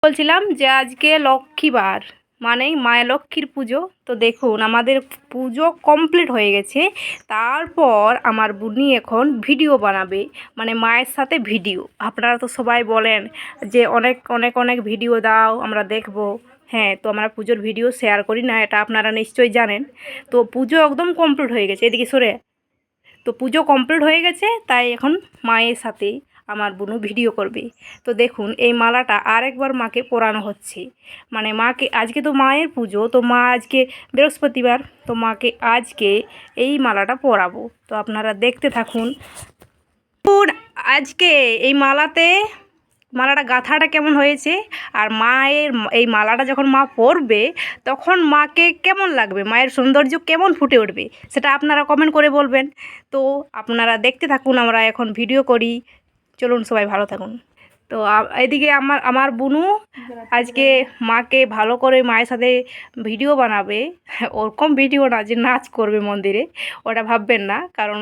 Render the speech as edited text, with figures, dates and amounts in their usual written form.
বলছিলাম যে আজকে লক্ষ্মীবার মানেই মায়ের লক্ষ্মীর পুজো। তো দেখুন আমাদের পুজো কমপ্লিট হয়ে গেছে। তারপর আমার বুনি এখন ভিডিও বানাবে, মানে মায়ের সাথে ভিডিও। আপনারা তো সবাই বলেন যে অনেক অনেক অনেক ভিডিও দাও, আমরা দেখব। হ্যাঁ, তো আমরা পুজোর ভিডিও শেয়ার করি না, এটা আপনারা নিশ্চয়ই জানেন। তো পুজো একদম কমপ্লিট হয়ে গেছে, এদিকে সরে। তো পুজো কমপ্লিট হয়ে গেছে, তাই এখন মায়ের সাথে আমার বোনও ভিডিও করবে। তো দেখুন এই মালাটা আরেকবার মাকে পরানো হচ্ছে, মানে মাকে আজকে তো মায়ের পুজো, তো মা আজকে বৃহস্পতিবার, তো মাকে আজকে এই মালাটা পরাবো। তো আপনারা দেখতে থাকুন। আজকে এই মালাটা গাঁথাটা কেমন হয়েছে, আর মায়ের এই মালাটা যখন মা পরবে তখন মাকে কেমন লাগবে, মায়ের সৌন্দর্য কেমন ফুটে উঠবে, সেটা আপনারা কমেন্ট করে বলবেন। তো আপনারা দেখতে থাকুন, আমরা এখন ভিডিও করি। চলুন সবাই ভালো থাকুন। তো এদিকে আমার বুনু আজকে মাকে ভালো করে মায়ের সাথে ভিডিও বানাবে। ওরকম ভিডিও না যে নাচ করবে মন্দিরে, ওটা ভাববেন না, কারণ